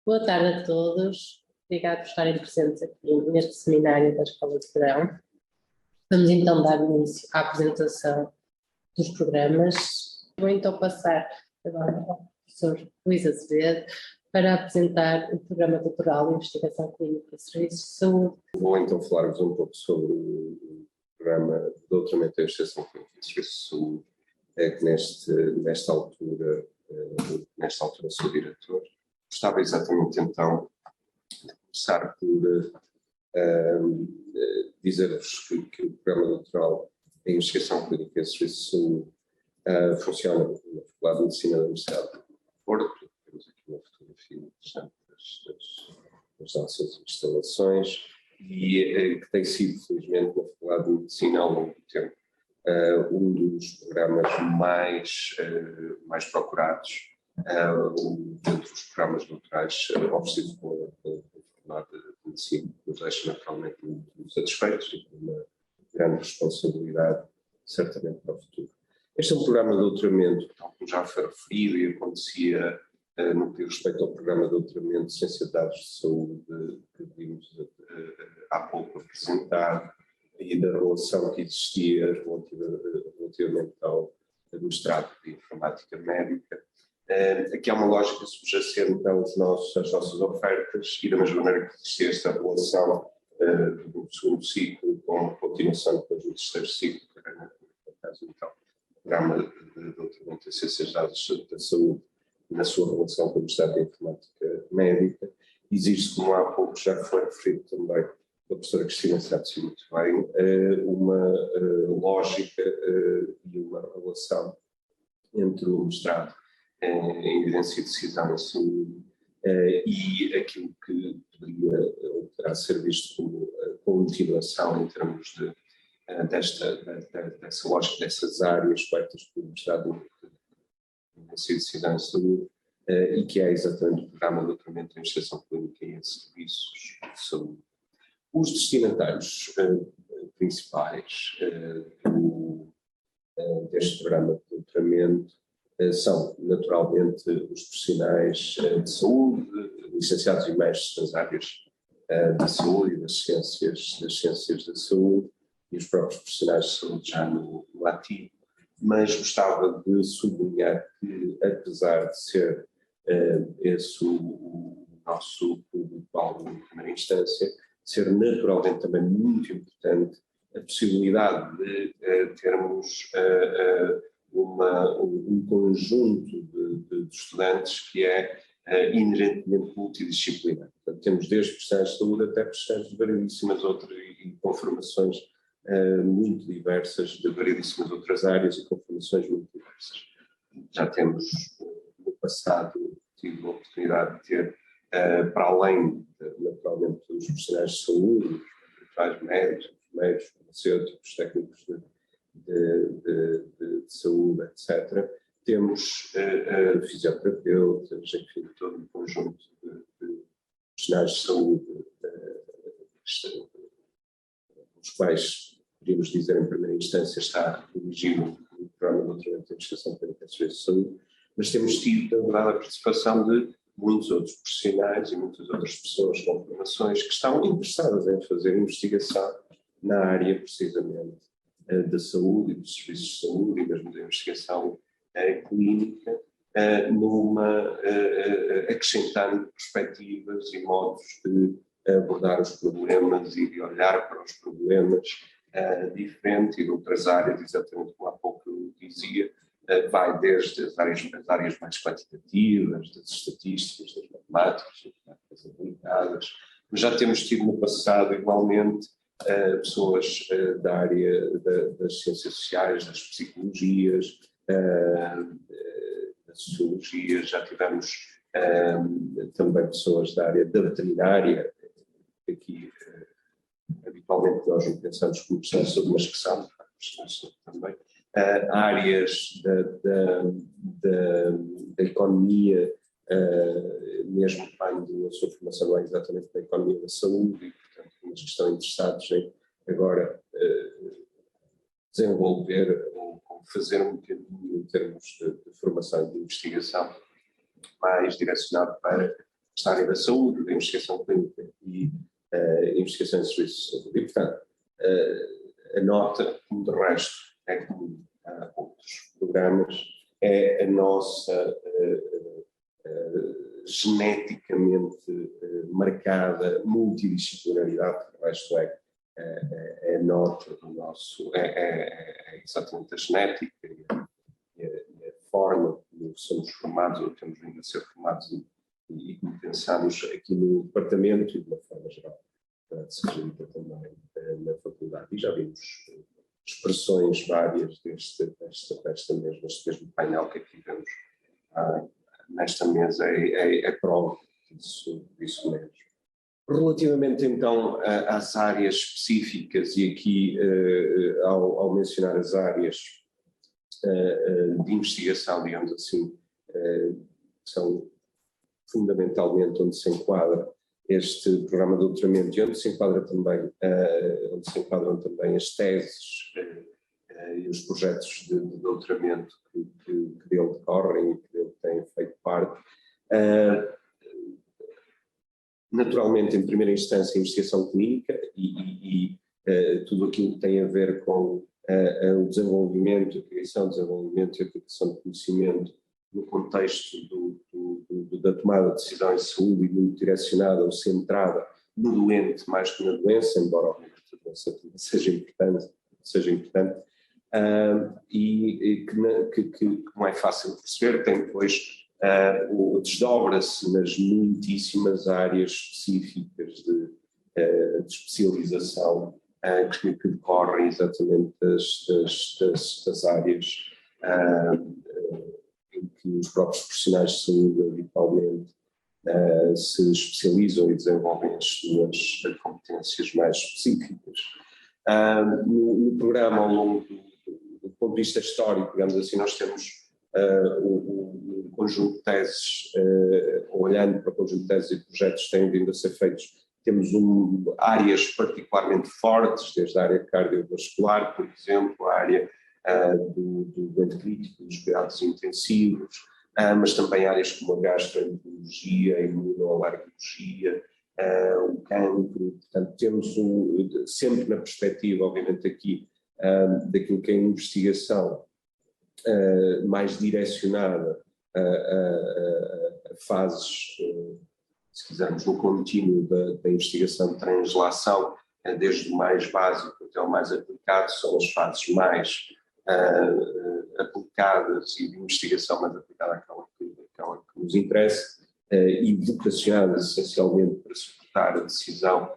Boa tarde a todos, obrigado por estarem presentes aqui neste seminário da Escola de Verão. Vamos então dar início à apresentação dos programas. Vou então passar agora ao professor Luís Azevedo para apresentar o Programa Doutoral de Investigação Clínica e Serviços de Saúde. Vou então falar-vos um pouco sobre o Programa de Doutoramento em Investigação Clínica e Serviços de Saúde, que nesta altura sou diretor. Gostava exatamente então de começar por dizer-vos que o Programa Doutoral em Investigação Clínica e Serviços de Saúde funciona na Faculdade de Medicina da Universidade de Porto. Temos aqui uma fotografia interessante das nossas instalações e que tem sido, felizmente, na Faculdade de Medicina ao longo do tempo um dos programas mais procurados entre os programas doutorais oferecidos pela Faculdade de Medicina, que nos deixa naturalmente muito satisfeitos e com uma grande responsabilidade, certamente, para o futuro. Este é um programa de doutoramento, tal como já foi referido e acontecia no que diz respeito ao programa de doutoramento de Ciência de Dados de Saúde, que vimos há pouco apresentado, e da relação que existia relativamente ao mestrado de Informática Médica. Aqui há uma lógica subjacente às nossas ofertas, e da mesma maneira que existia esta relação do segundo ciclo com a continuação depois do terceiro ciclo, que era, no caso, então, o programa de doutoramento em Ciências de Dados da Saúde, na sua relação com o mestrado de Informática Médica. Existe, como há pouco já foi referido também pela professora Cristina Satsi muito bem, uma lógica e uma relação entre o mestrado em Evidência e Decisão em Saúde e aquilo que poderia ou poderá ser visto como continuação em termos dessa lógica, dessas áreas feitas pelo mestrado em Evidência e Decisão em Saúde, e que é exatamente o Programa de Doutoramento em Investigação Clínica e em Serviços de Saúde. Os destinatários principais deste programa de doutoramento são, naturalmente, os profissionais de saúde, licenciados e mestres nas áreas da saúde e das ciências da saúde, e os próprios profissionais de saúde já no ativo. Mas gostava de sublinhar que, apesar de ser esse o nosso público-alvo em primeira instância, ser naturalmente também muito importante a possibilidade de termos um conjunto de estudantes que é inerentemente multidisciplinar. Portanto, temos desde profissionais de saúde até profissionais de variedíssimas outras e com formações muito diversas de variedíssimas outras áreas e com formações muito diversas. Já temos no passado tido a oportunidade de ter, para além, naturalmente, dos profissionais de saúde, os profissionais médicos, enfermeiros, farmacêuticos, técnicos de saúde, etc., temos fisioterapeutas, enfim, todo um conjunto de profissionais de saúde, os quais, podemos dizer, em primeira instância, está dirigido o Programa de Doutoramento em Investigação Clínica e Serviços de Saúde, mas temos tido, na verdade, a participação de muitos outros profissionais e muitas outras pessoas com formações que estão interessadas em fazer investigação na área, precisamente, da saúde e dos serviços de saúde e mesmo da investigação clínica, acrescentando perspectivas e modos de abordar os problemas e de olhar para os problemas diferente e de outras áreas, exatamente como há pouco eu dizia, vai desde as áreas mais quantitativas, das estatísticas, das matemáticas aplicadas, mas já temos tido no passado, igualmente, pessoas da área das ciências sociais, das psicologias, da sociologia, já tivemos também pessoas da área da veterinária, aqui habitualmente nós não pensamos como professores de saúde, mas que são também, áreas da economia, mesmo quando a sua formação não é exatamente da economia da saúde, e portanto mas que estão interessados em agora desenvolver ou fazer um bocadinho em termos de formação e de investigação mais direcionado para esta área da saúde, da investigação clínica e investigação em serviços de saúde. E, portanto, a nota, como de resto é comum a outros programas, é a nossa geneticamente marcada multidisciplinaridade, que de resto é a nota do nosso, é exatamente a genética e a forma como somos formados, ou temos vindo a ser formados e como pensamos aqui no departamento e de uma forma geral, se resulta também na faculdade. E já vimos expressões várias deste mesmo painel que aqui vemos nesta mesa, é prova disso mesmo. Relativamente então às áreas específicas, e aqui ao mencionar as áreas de investigação, digamos assim, são fundamentalmente onde se enquadra este programa de doutoramento e onde se enquadram também as teses e os projetos de doutoramento que dele decorrem e que dele têm feito parte. Naturalmente, em primeira instância, a investigação clínica e tudo aquilo que tem a ver com o desenvolvimento, a criação, desenvolvimento e aplicação de conhecimento no contexto da tomada de decisão em saúde e muito direcionada ou centrada no doente mais que na doença, embora obviamente a doença seja importante, e que não é fácil de perceber, tem depois desdobra-se nas muitíssimas áreas específicas de especialização que decorrem exatamente das áreas em que os próprios profissionais de saúde habitualmente se especializam e desenvolvem as suas competências mais específicas. No programa, ao longo do ponto de vista histórico, digamos assim, nós temos um conjunto de teses, olhando para o conjunto de teses e projetos que têm vindo a ser feitos, temos áreas particularmente fortes, desde a área cardiovascular, por exemplo, a área do doente crítico, dos cuidados intensivos, mas também áreas como a gastroenterologia, a imunoalergologia, o cancro. Portanto, temos sempre na perspectiva, obviamente aqui, daquilo que é a investigação mais direcionada a fases, se quisermos, no contínuo da investigação de translação, desde o mais básico até o mais aplicado, são as fases mais aplicadas e de investigação mais aplicada àquela que nos interessa, e vocacionadas essencialmente para suportar a decisão,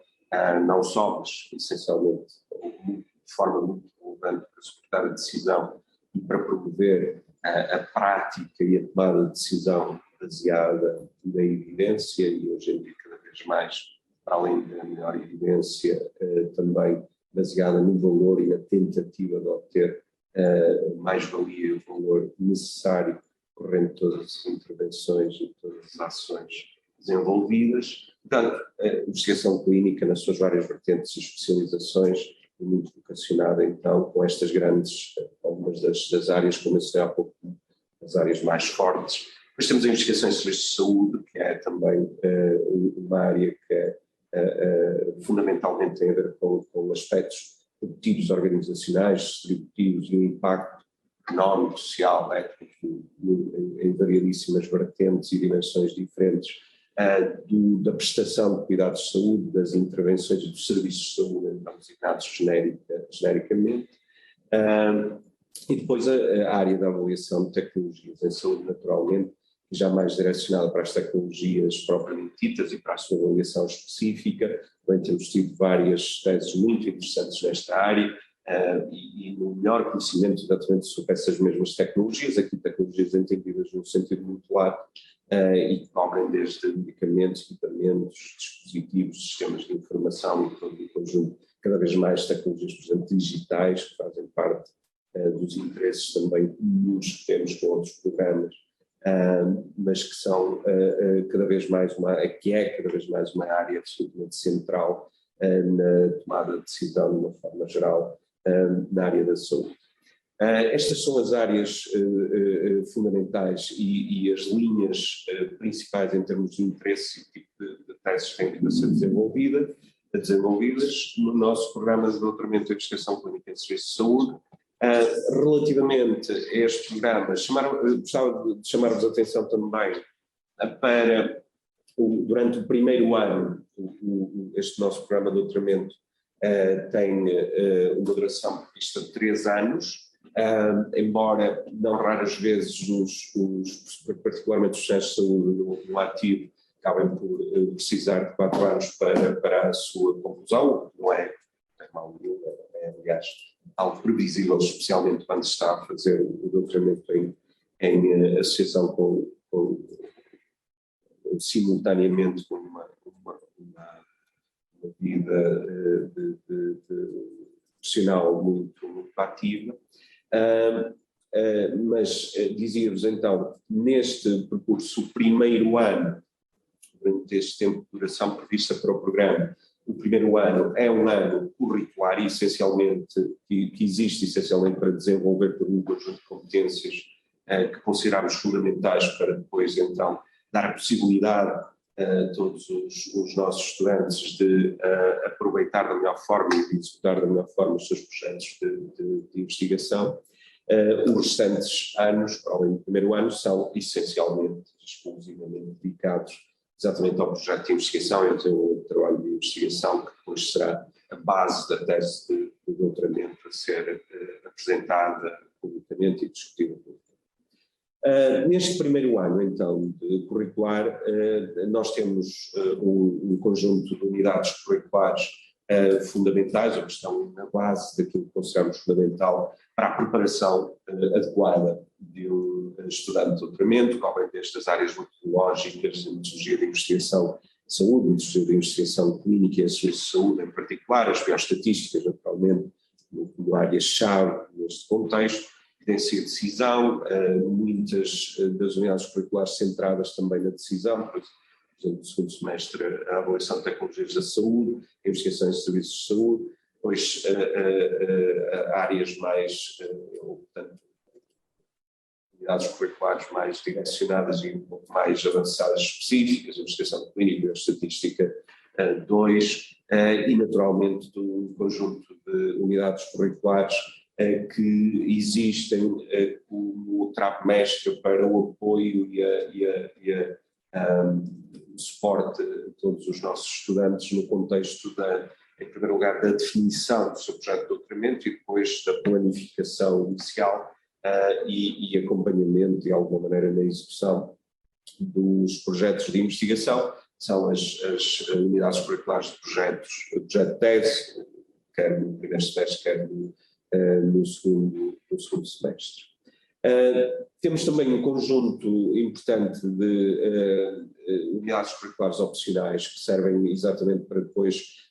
não só, mas essencialmente de forma muito relevante para suportar a decisão e para promover a prática e a tomada de decisão baseada na evidência, e hoje em dia cada vez mais, para além da melhor evidência, também baseada no valor e na tentativa de obter mais-valia e o valor necessário correndo todas as intervenções e todas as ações desenvolvidas. Portanto, a investigação clínica nas suas várias vertentes e especializações é muito vocacionada então com estas grandes, algumas das áreas que eu mencionei há pouco, as áreas mais fortes. Depois temos a investigação em serviços de saúde, que é também uma área que fundamentalmente tem a ver com aspectos produtivos, organizacionais, distributivos e o impacto económico, social, ético, em variedíssimas vertentes e dimensões diferentes, da prestação de cuidados de saúde, das intervenções e dos serviços de saúde, então designados genericamente, e depois a área da avaliação de tecnologias em saúde, naturalmente, já mais direcionada para as tecnologias propriamente ditas e para a sua avaliação específica. Também temos tido várias teses muito interessantes nesta área, e no melhor conhecimento exatamente sobre essas mesmas tecnologias, aqui tecnologias entendidas num sentido muito largo, e que cobrem desde medicamentos, equipamentos, dispositivos, sistemas de informação e todo o conjunto, cada vez mais tecnologias, por exemplo, digitais, que fazem parte dos interesses também comuns que temos com outros programas, mas que são cada vez mais uma área absolutamente central na tomada de decisão de uma forma geral na área da saúde. Estas são as áreas fundamentais e as linhas principais em termos de interesse e tipo de teses que têm que ser desenvolvidas no nosso programa de doutoramento em investigação clínica em serviços de saúde. Relativamente a este programa, gostava de chamar-vos a atenção também para, durante o primeiro ano, este nosso programa de doutoramento tem uma duração prevista de 3 anos, embora não raras vezes, particularmente os centros de saúde no ativo, acabem por precisar de 4 anos para a sua conclusão, não é mal nenhum, aliás, algo previsível, especialmente quando se está a fazer o doutoramento em associação simultaneamente com uma vida profissional muito ativa. Mas dizia-vos então, neste percurso, o primeiro ano, durante este tempo de duração prevista para o programa, o primeiro ano é um ano curricular, essencialmente, que existe essencialmente para desenvolver um conjunto de competências que consideramos fundamentais para depois, então, dar a possibilidade a todos os nossos estudantes de aproveitar da melhor forma e de executar da melhor forma os seus projetos de investigação. Os restantes anos, para além do primeiro ano, são essencialmente, exclusivamente dedicados exatamente ao projeto de investigação e ao seu trabalho de investigação, que depois será a base da tese de doutoramento a ser apresentada publicamente e discutida publicamente. Neste primeiro ano, então, de curricular, nós temos um conjunto de unidades curriculares fundamentais, ou que estão na base daquilo que consideramos fundamental para a preparação adequada de um estudante de doutoramento, cobrem destas áreas metodológicas de metodologia de investigação de saúde, metodologia de investigação clínica e a serviço de saúde em particular, as bioestatísticas, naturalmente, como áreas-chave neste contexto, evidência e decisão, muitas das unidades curriculares centradas também na decisão, por exemplo, no segundo semestre, a avaliação de tecnologias da saúde, a investigação em serviços de saúde, depois áreas mais, portanto, unidades curriculares mais direcionadas e um pouco mais avançadas específicas, a investigação clínica, a estatística 2, e naturalmente do conjunto de unidades curriculares que existem como trapo mestre para o apoio e o suporte a todos os nossos estudantes no contexto em primeiro lugar, da definição do seu projeto de doutoramento e depois da planificação inicial e acompanhamento, de alguma maneira, na execução dos projetos de investigação. São as unidades curriculares de projeto de tese, quer no primeiro semestre, quer no segundo semestre. Temos também um conjunto importante de unidades curriculares opcionais que servem exatamente para depois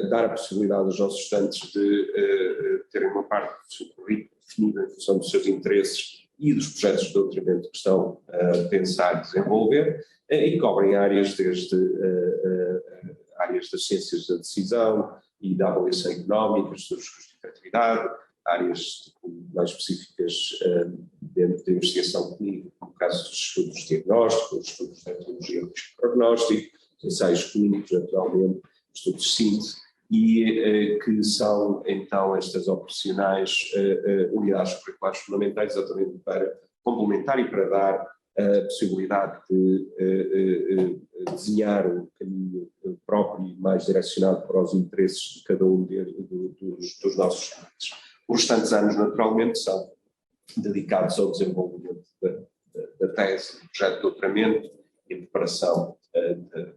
dar a possibilidade aos nossos estudantes de terem uma parte do seu currículo definida em função dos seus interesses e dos projetos de doutoramento que estão a pensar desenvolver, e cobrem áreas desde áreas das ciências da decisão e da avaliação económica, dos custos de efetividade, áreas mais específicas dentro da investigação clínica, como o caso dos estudos diagnósticos, dos estudos de tecnologia de prognóstico, ensaios clínicos, naturalmente, estudos de síntese, e que são então estas opcionais unidades curriculares fundamentais exatamente para complementar e para dar a possibilidade de desenhar um caminho próprio e mais direcionado para os interesses de cada um dos nossos estudantes. Os restantes anos, naturalmente, são dedicados ao desenvolvimento da tese, do projeto de doutoramento e a preparação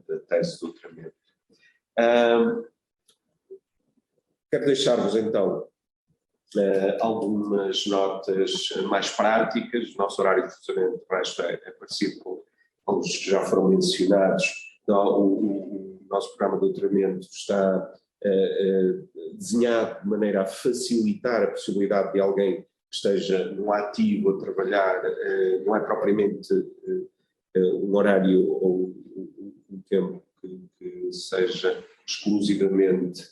da tese de doutoramento. Quero deixar-vos então algumas notas mais práticas. O nosso horário de funcionamento de resto é parecido com os que já foram mencionados. O nosso programa de doutoramento está desenhado de maneira a facilitar a possibilidade de alguém que esteja no ativo a trabalhar, não é propriamente um horário ou um tempo que seja exclusivamente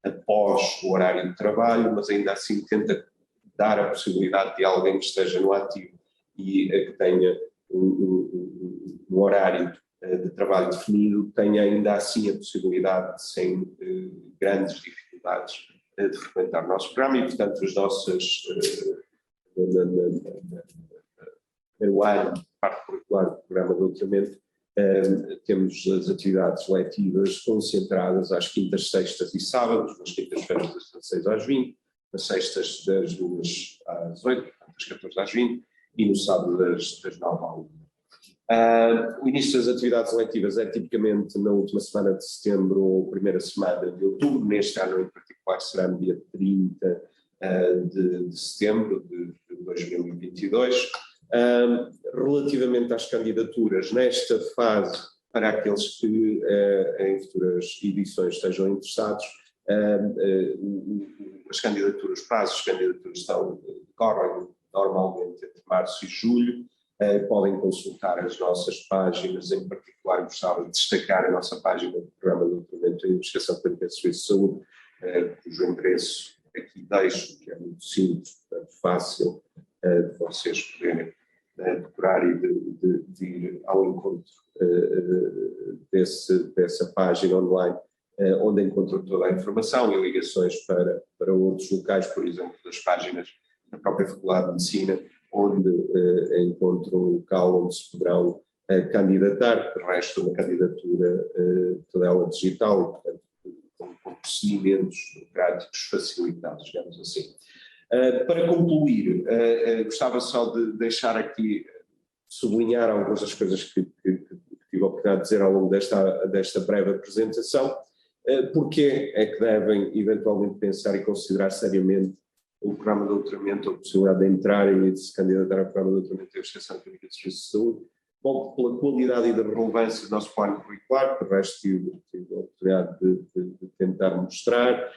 após o horário de trabalho, mas ainda assim tenta dar a possibilidade de alguém que esteja no ativo e que tenha um horário de trabalho definido, tenha ainda assim a possibilidade, sem grandes dificuldades, de frequentar o nosso programa e, portanto, as nossas, no ano, parte curricular do programa de doutoramento, temos as atividades letivas concentradas às quintas, sextas e sábados, nas quintas-feiras das 16 às 20, nas sextas das 2 às 8, das 14 às 20 e no sábado das 9 à 1. O início das atividades letivas é tipicamente na última semana de setembro ou primeira semana de outubro. Neste ano em particular será no dia 30 de setembro de 2022. Relativamente às candidaturas, nesta fase, para aqueles que em futuras edições estejam interessados, as candidaturas, os prazos de candidaturas decorrem normalmente entre março e julho. Podem consultar as nossas páginas, em particular gostava de destacar a nossa página do Programa de Doutoramento em Investigação Clínica de Serviço de Saúde, cujo endereço aqui deixo, que é muito simples, portanto fácil de vocês poderem decorar e de ir ao encontro dessa página online, onde encontram toda a informação e ligações para outros locais, por exemplo, das páginas da própria Faculdade de Medicina, onde encontram um local onde se poderão candidatar. De resto, uma candidatura toda ela digital, portanto, com procedimentos práticos facilitados, digamos assim. Para concluir, gostava só de deixar aqui, sublinhar algumas das coisas que tive a oportunidade de dizer ao longo desta breve apresentação, porque é que devem eventualmente pensar e considerar seriamente o programa de doutoramento, a possibilidade de entrarem e de se candidatar ao programa de doutoramento em Investigação Clínica de Serviço de Saúde. Bom, pela qualidade e da relevância do nosso plano curricular, que de resto tive a oportunidade de tentar mostrar.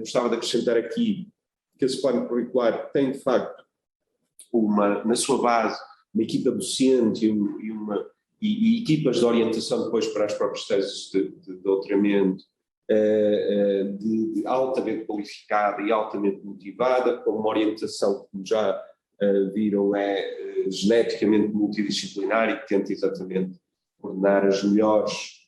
Gostava de acrescentar aqui que esse plano curricular tem, de facto, na sua base, uma equipa docente e equipas de orientação depois para as próprias teses de doutoramento, de altamente qualificada e altamente motivada, com uma orientação que, como já viram, é geneticamente multidisciplinar e que tenta exatamente coordenar as melhores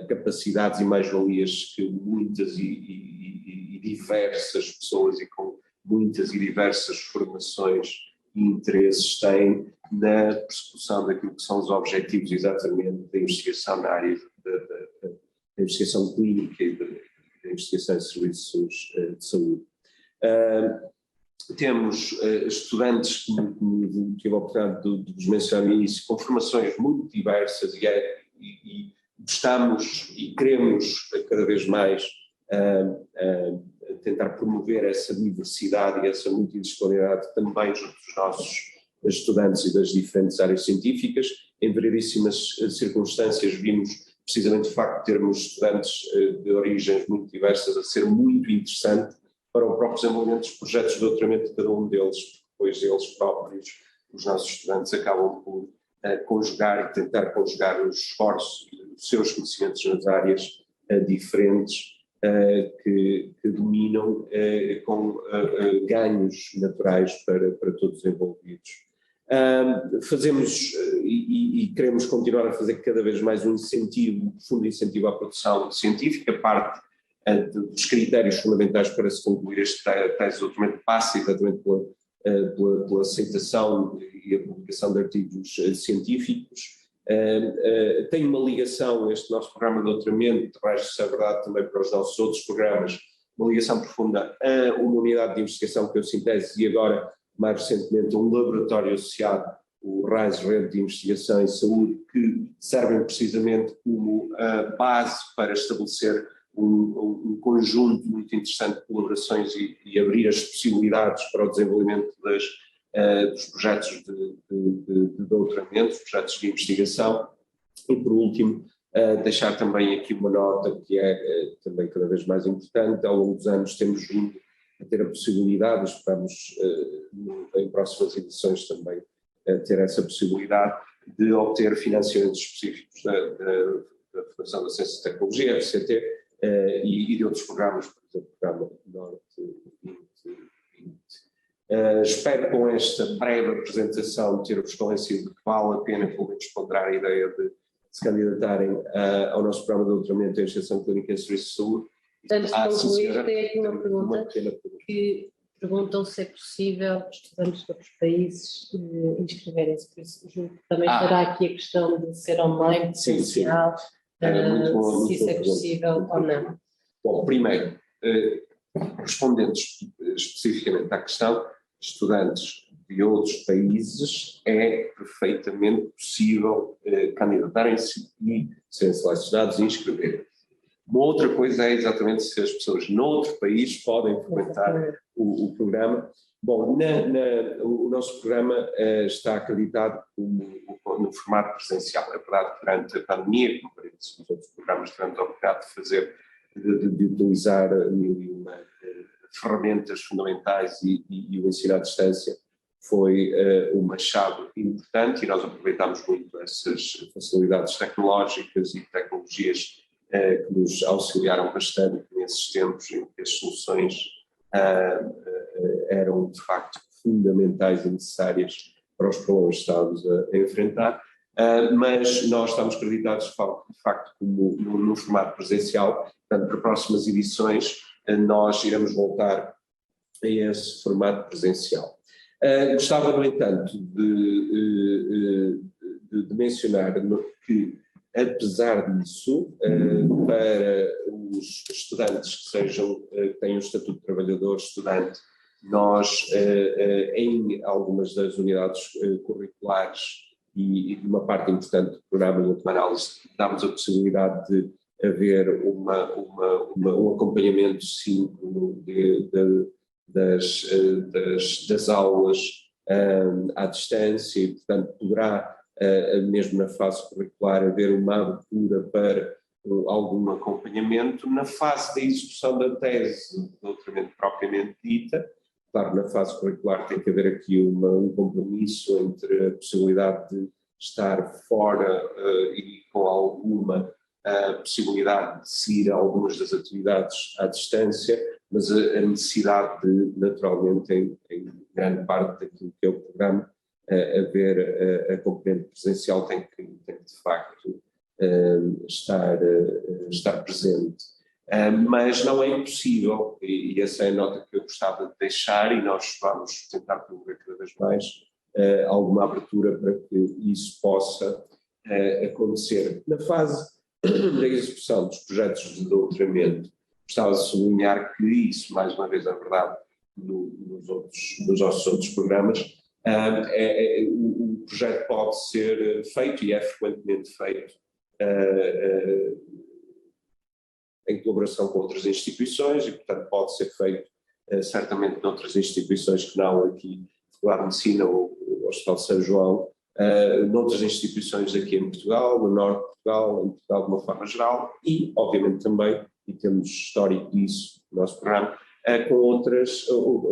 capacidades e mais-valias que muitas e diversas pessoas e com muitas e diversas formações e interesses têm na persecução daquilo que são os objetivos exatamente da investigação na área da investigação clínica e da investigação em serviços de saúde. Temos estudantes, como tive a oportunidade de vos mencionar no início, com formações muito diversas e gostamos e queremos cada vez mais tentar promover essa diversidade e essa multidisciplinaridade também junto dos nossos estudantes e das diferentes áreas científicas. Em variedíssimas circunstâncias vimos precisamente o facto de termos estudantes de origens muito diversas a ser muito interessante para o próprio desenvolvimento dos projetos de doutoramento de cada um deles, pois eles próprios, os nossos estudantes, acabam por conjugar e tentar conjugar os esforços e os seus conhecimentos nas áreas diferentes que dominam com ganhos naturais para todos os envolvidos. Fazemos e queremos continuar a fazer cada vez mais um profundo incentivo à produção científica. Parte dos critérios fundamentais para se concluir este tese de doutoramento passa exatamente pela aceitação e a publicação de artigos científicos. Tem uma ligação, este nosso programa de doutoramento, de resto, isso é verdade também para os nossos outros programas, uma ligação profunda a uma unidade de investigação que é o Sintese e agora, mais recentemente, um laboratório associado, o RAIS, Rede de Investigação em Saúde, que servem precisamente como base para estabelecer um conjunto muito interessante de colaborações e abrir as possibilidades para o desenvolvimento dos projetos de doutoramento, projetos de investigação. E, por último, deixar também aqui uma nota que é também cada vez mais importante. Ao longo dos anos temos vindo a ter a possibilidade, esperamos em próximas edições também ter essa possibilidade de obter financiamentos específicos da Fundação da Ciência e Tecnologia, FCT, e de outros programas, por exemplo, o Programa Norte 2020 2020. Espero com esta breve apresentação ter-vos convencido que vale a pena pelo menos ponderar a ideia de se candidatarem ao nosso programa de doutoramento em Extensão Clínica em Serviço de Saúde. Antes de concluir, senhora, tem aqui uma pergunta que perguntam se é possível estudantes de outros países inscreverem-se, por isso julgo que também estará aqui a questão de ser online, presencial, se isso é possível ou não. Bom, primeiro, respondendo especificamente à questão, estudantes de outros países é perfeitamente possível candidatarem-se e serem selecionados e inscreverem. Uma outra coisa é exatamente se as pessoas noutro país podem frequentar o programa. Bom, o nosso programa está acreditado no formato presencial. É verdade que durante a pandemia, como os outros programas tivemos a oportunidade de utilizar ferramentas fundamentais e o ensino à distância foi uma chave importante e nós aproveitámos muito essas facilidades tecnológicas e tecnologias que nos auxiliaram bastante nesses tempos em que as soluções eram de facto fundamentais e necessárias para os problemas que estávamos a enfrentar, mas nós estamos acreditados de facto como no formato presencial, portanto para próximas edições nós iremos voltar a esse formato presencial. Gostava, no entanto, de mencionar que, apesar disso, para os estudantes que tenham o estatuto de trabalhador estudante, nós, em algumas das unidades curriculares e uma parte importante do programa de última análise, damos a possibilidade de haver um acompanhamento síncrono das aulas à distância e, portanto, poderá, mesmo na fase curricular, haver uma abertura para algum acompanhamento. Na fase da execução da tese, do doutoramento propriamente dita, claro, na fase curricular tem que haver aqui um compromisso entre a possibilidade de estar fora e com alguma possibilidade de seguir algumas das atividades à distância, mas a necessidade de, naturalmente, em grande parte daquilo que é o programa, haver a componente presencial tem que de facto estar presente. Mas não é impossível, e essa é a nota que eu gostava de deixar, e nós vamos tentar promover cada vez mais alguma abertura para que isso possa acontecer. Na fase da execução dos projetos de doutoramento, gostava de sublinhar que isso, mais uma vez, é verdade nos nossos outros programas, o projeto pode ser feito e é frequentemente feito em colaboração com outras instituições e, portanto, pode ser feito certamente noutras instituições que não aqui, Faculdade de Medicina ou o Hospital de São João, noutras instituições aqui em Portugal, no norte de Portugal, em Portugal de uma forma geral e, obviamente, também, e temos histórico disso no nosso programa, com outras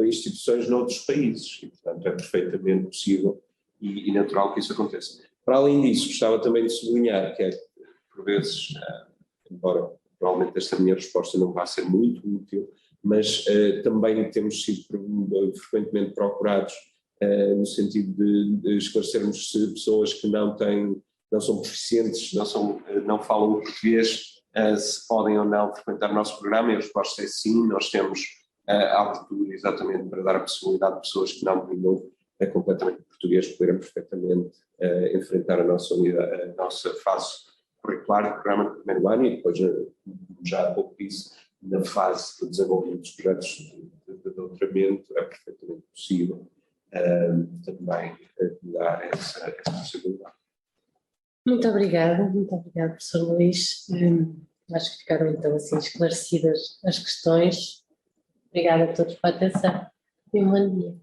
instituições noutros países e, portanto, é perfeitamente possível e natural que isso aconteça. Para além disso, gostava também de sublinhar que por vezes, embora provavelmente esta minha resposta não vá ser muito útil, mas também temos sido frequentemente procurados no sentido de esclarecermos se pessoas que não são proficientes, não falam o português, se podem ou não frequentar o nosso programa, e a resposta é sim. Nós temos a abertura exatamente para dar a possibilidade de pessoas que não dominam completamente português poderem perfeitamente enfrentar a nossa fase curricular do programa do primeiro ano e depois, já há pouco disse, na fase de desenvolvimento dos projetos de doutoramento é perfeitamente possível também dar essa possibilidade. Muito obrigada, professor Luís. Acho que ficaram então assim esclarecidas as questões. Obrigada a todos pela atenção e um bom dia.